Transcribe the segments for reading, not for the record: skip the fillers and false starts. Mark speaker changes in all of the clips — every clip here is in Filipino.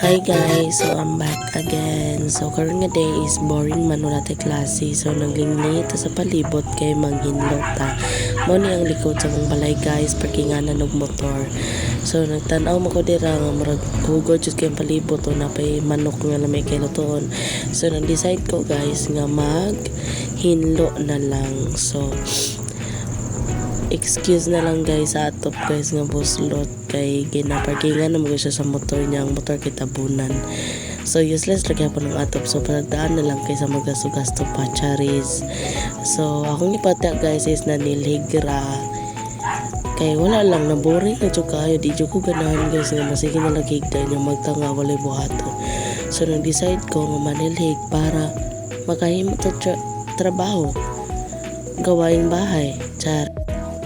Speaker 1: Hi guys, so I'm back again. So karon nga day is boring man wala tay klase. So naglinglit ta sa palibot kay manghinlot ta. Mao ni ang likod sa mong balay guys, parkinganan og motor. So nagtan-aw mo ko dira nga murag hugod jud kay ang palibot o napay manok nga na may kilutoon. So nag-decide ko guys nga hinlo na lang. So excuse na lang guys sa atop guys nga buslot kay ginaparkingan na mo siya sa motor niya, ang motor kitabunan. So useless lagi po ng atop, so panagdaan na lang kay sa magasto-gasto pa charis. So akong ipata guys is nanilhigra kay wala lang na boring na jud kayo, di jud ko ganahan guys nga masige na lang higda niya magtanga walay buhaton. So nag-decide ko nga manilhig para makahimo ta trabaho gawaing bahay char.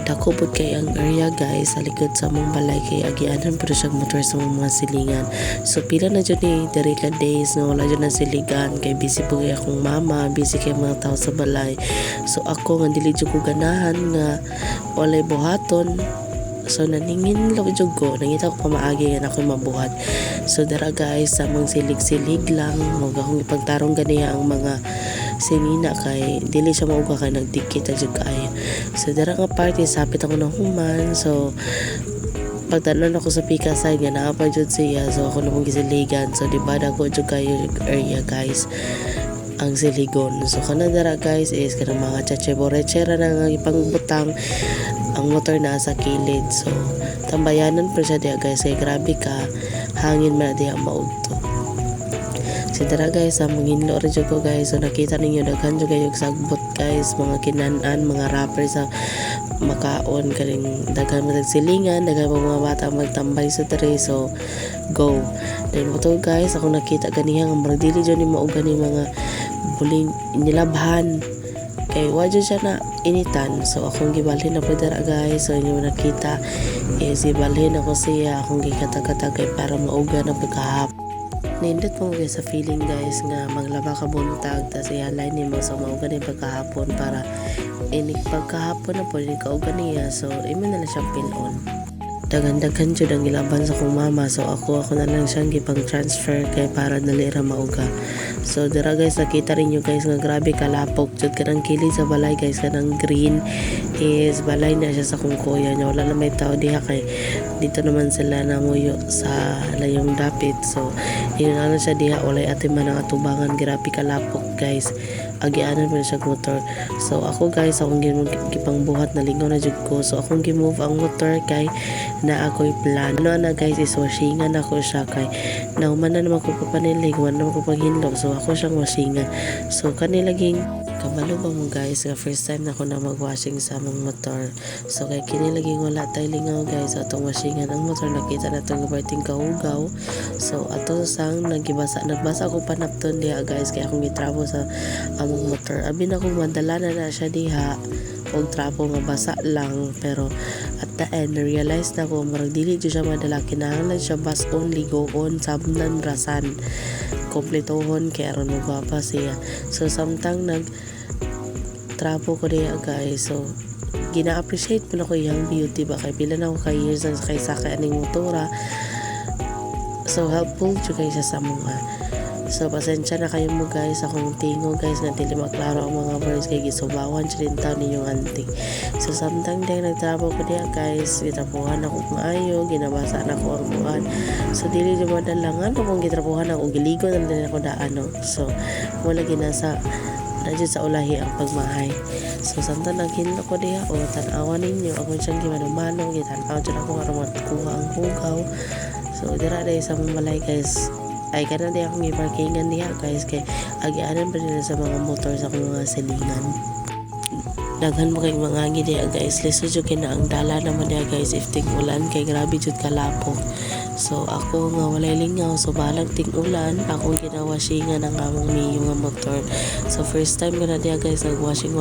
Speaker 1: Dako pod kay ang area guys sa likod sa mong balay kay agianan pero siyang motor sa mga silingan. So pila na jud ni diri ka days no wala jud na siligan kay busy po kay akong mama, busy kay mga tao sa balay. So ako nga dili jud ko ganahan nga walay buhaton. So naningin lang jud ko, nangita ko pa maagi nga ako'y mabuhat. So dara guys sa mong silig-silig lang, wag akong ipagtarong ganiya ang mga sinina kay dili siya mauga kay nagdikit jud kaayo. So dara nga party sapit ako ng human. So pagtanan ako sa pika side nga naa pa jud siya, so ako na mong gisiligan. So di ba dako jud kayo area guys ang siligon. So kana dara guys is kanang mga chacheborechera na nga ipangbutang ang motor na sa kilid. So tambayanan pa siya diya guys kay grabe ka hangin man diya maudto. So tara guys, manginlo rin ko guys. So nakita ninyo daghan jud kayo sagbot guys, mga kinanan, mga rapper sa makaon kaning daghan magsilingan, daghan mga bata magtambay sa dere. So go. Then mo to guys, ako nakita ganiha nga murag dili jud ni mao gani mga buling nilabhan kay wadyo siya na initan. So akong gibalhin na po dara guys. So inyo nakita is gibalhin ako siya, akong gikatag-katag kay para mauga na pagkahap. Nindot mo guys sa feeling guys nga maglaba ka buntag tas ihalay nimo sa mauga ni pagkahapon para inig pagkahapon na po inig kauga niya. So imo na lang siyang pilon. Daghan-daghan jud ang ilaban sa kong mama. So ako na lang siyang gipang transfer kay para dali ra mauga. So dira guys nakita rin nyo guys nga grabe kalapok jud kanang kilid sa balay guys, kanang green is balay na siya sa kong kuya niya, wala na may tao diha kay dito naman sila nanguyo sa layong dapit. So yun na siya diha walay ate man ang atubangan, grabe kalapok guys, agianan pa siya motor. So ako guys akong gipang buhat na lingaw na jud ko. So akong gimove ang motor kay na ako'y plan. Ano na guys is washingan ako siya kay nauman na naman ko papanilig, wala naman ko paghinlog. So ako siyang washingan. So kanilaging kabalo ba mo guys nga first time na ako na magwashing sa among motor. So kay kinilaging wala tay lingaw guys atong washingan ang motor, nakita na itong gabarting kahugaw. So ato sang nagbasa ako panapton diha guys kay akong gitrabo sa among motor. Abi na akong madala na siya diha og trapo nga basa lang, pero at the end realize na ko marag dili jud siya madala, kinahanglan siya bas-on, ligoon, sabnan, brasan, kompletohon kay aron mo pa siya. So samtang nag trapo ko diya guys, so gina-appreciate po na ko yung beauty ba kay pila na ako kay years ang kay sakay aning motora. So helpful jud kay siya sa mga. So pasensya na kayo mo guys akong tingo guys nga dili maklaro ang mga words kay gisubawan siya rin taon ninyong auntie. So samtang day nagtrabaho ko diya guys, gitrapuhan ako maayo, ginabasa na ko ang buwan. So dili jud madalangan kung gitrapuhan ako, giligo na din ako daano. So wala ginasa nadyo sa ulahi ang pagmahay. So samtang naghinlo ko diya o tan-awan ninyo ako siyang gimanumano, gitan-aw jud ako aron makuha ang hugaw. So dira day sa malay guys ay kana di akong iparkingan diha guys kay agianan pa nila sa mga motor sa akong mga silingan. Daghan mo kay mga angi diha guys, lisod jud kina ang dala naman diha guys if ting ulan kay grabe jud kalapok. So ako nga walay lingaw, so balang ting ulan akong ginawashingan ang among miyo nga motor. So first time ko na diha guys nagwashing.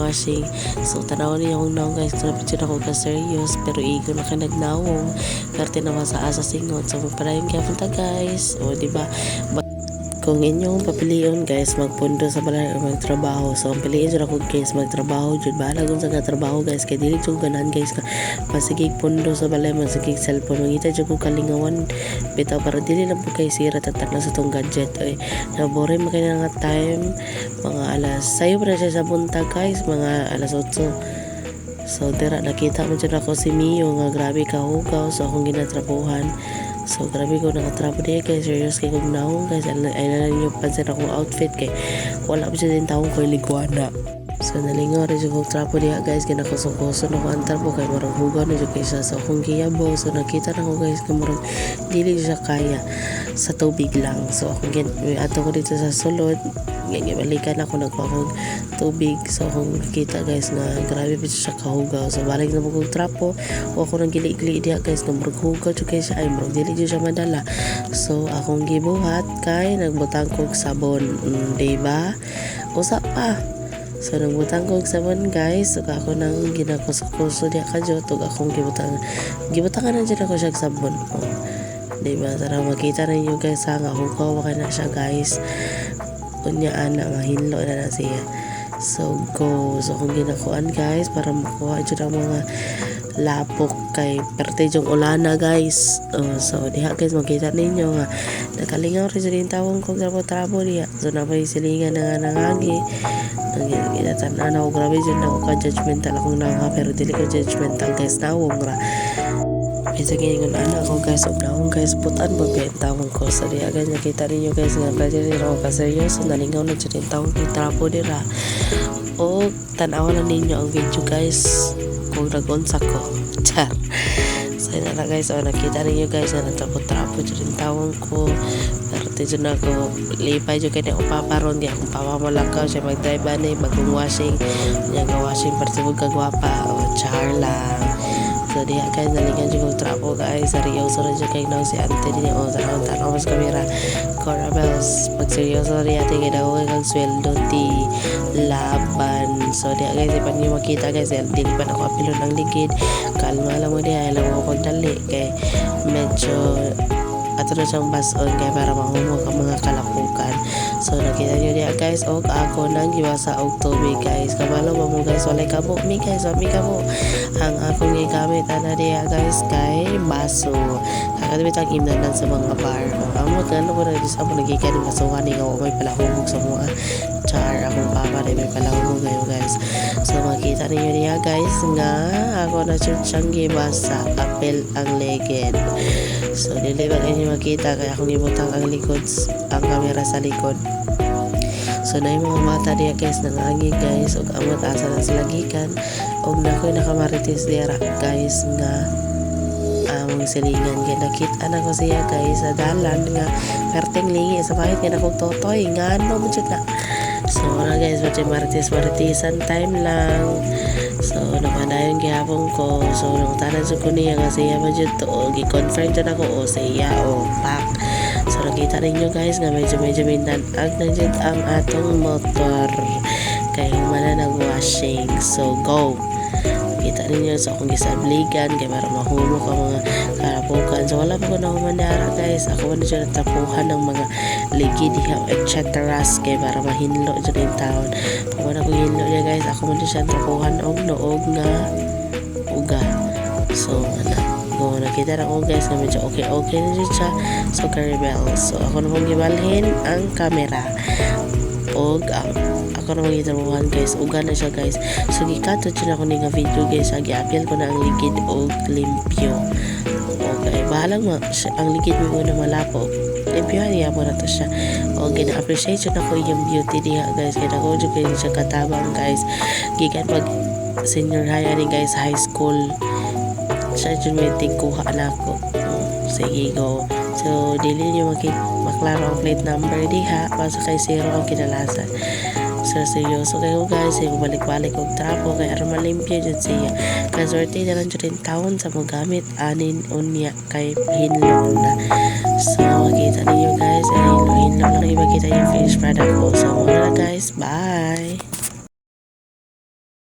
Speaker 1: So tanaw niyo akong naong guys, grabe jud ako ka serious pero igo na kay nagnawong karte na sa asa singot. So magpadayon kay punta guys, o di ba kung inyong papilion guys magpundo sa balay o magtrabaho, so ang piliin dyan ako guys magtrabaho dyan, bahala kung sa trabaho guys, kay dili dyan ganan guys ka masigig pundo sa balay, masigig cellphone, mangita dyan ko kalingawan bitaw para dili lang po kay sira tatak na sa tong gadget ay nabore makina nga time mga alas sayo pa na siya sa buntag guys, mga alas 8. So dira nakita mo dyan ako si Mio nga grabe kahugaw so akong ginatrabuhan. So grabe ko nakatrapo diya guys, serious kay kong naong guys, ay nalang yung pansin akong outfit kay wala pa siya din taong ko liguana. So nalingaw rin siya kong trapo diya guys, kinakasukoso na ko antar po kay marang hugaw na siya kaysa sa akong giyabo. So nakita na ko guys kay marang dili siya kaya sa tubig lang. So akong ato ko dito sa sulod, balikan ako nagpakong tubig. So akong nakita guys nga grabe pa siya kahugaw. So balik na mo kong trapo o ako nang gili-gili diya guys nga marang hugaw siya kaysa ay marang dili siya madala. So akong gibuhat kay nagbutang kong sabon, diba? Usa pa. So nagbutang kong sabon guys, so ako nang ginakuso diya kadyo tug akong gibutangan na dyan ako siya sabon. Diba? Tara makita na niyo guys ha nga hugaw ka na siya guys. Unya ana nga hinlo na siya. So go. So kung ginakuan guys para makuha dyan ang mga lapok kay perte yung ulana guys. So diha guys makita ninyo nga nakalingaw rin din tawong kong trabo diha. So napay silingan na nga nangagi. Ginatan na ako grabe dyan na ako ka-judgmental akong nangha pero dili ko judgmental guys, nawong ra. Bisa ganyan kung anak ko guys, nawong guys putan magbiyan tawong ko. So diha guys nakita ninyo guys nga pwede rin ako ka-seryoso, nalingaw na dyan yung tawong trapo dira. O tanawa lang ninyo ang video guys kung nag-unsa ko. Char. So yun na guys, nakita ninyo guys na nagtrapo-trapo dyan yung tawong ko. Pero dito na ako lipay dyan kaya akong paparon, di akong pamamalakaw siya mag-drive anay, mag-washing niya ga-washing para sa gagwapa o char lang. So diha guys nalingan dyan kong trapo guys, seryoso na dyan kayo na si ante din o tanaw mas kamera Corabels pag seryoso na rin kaya na kong sweldo ti laban. So diha guys ipan nyo makita guys, dili pa na ako apilo ng ligid, kalma lang mo diha, alam mo kong dali kay medyo ato na siyang bason kaya para mahumog ang mga kalakukan. So nakita nyo diya guys, og ako nang giwasa og tubig guys, kabalo ba mo guys, walay kabo mi guys, wami kabo ang akong gigamit ana diya guys kay baso, kakadibit ang imnanan sa mga bar. Amo gano ko na dis amo nagikan ni basuhan ni nga may palahumog sa mga char akong papa na may palahumog kayo guys. So makita ninyo diya guys nga ako na siyang gibasa apel ang legend. So dili ba kayo makita kaya akong ibutang ang likod, ang camera sa likod. So na yung mga mata diya guys nangangi guys, og amot asa na sila gikan og nakoy nakamarites diya guys nga among silingan kaya nakita na ko siya guys sa dalan nga perteng lingi sa bahit nga nakong totoy nga ano mo dyan na. So na guys maritisan time lang. So napadayon gihapon ko, so nangutanan sa ko niya nga siya ba dyan to o gi-confirm dyan ako o siya o pak. So nakita ninyo guys nga medyo minanag na dyan ang atong motor kaya humana nag-washing. So go, kita ninyo sa akong gisabligan kaya para mahumok ang mga karapukan. So wala pa ko na humanara guys, ako man dyan natapuhan ng mga ligid etc. kaya para mahinlo dyan yung taon. Pag wala ko hinlo niya guys, ako man dyan natapuhan og noog nga uga. So kung nakita na ko guys na medyo okay na dyan siya. So Corabels, so ako namang gibalhin ang camera og ako na magitabuhan guys, uga na siya guys. So gikato dyan ako nga video guys, agi-appeal ko na ang ligid og limpyo. Okay, bahalang ang ligid mo na malapo, limpyohan niya mo na to siya. O gina-appreciate yun ako yung beauty niya guys, kaya ako dyan kayo siya katabang guys. Gikan pag senior high ani guys, high school siya dyan may tingkuha na ako. Sige go. So dili nyo maklaro ang plate number diha, basta kay 0 ang kinalasan. So seryoso kayo guys, yung balik-balik og trapo kay aron malimpyo dyan siya. Kaswerte na lang dyan taon sa mga gamit anin unya kay hinlo na. So makita ninyo guys, hinlo lang iba kita yung finished product ko. So wala guys, bye!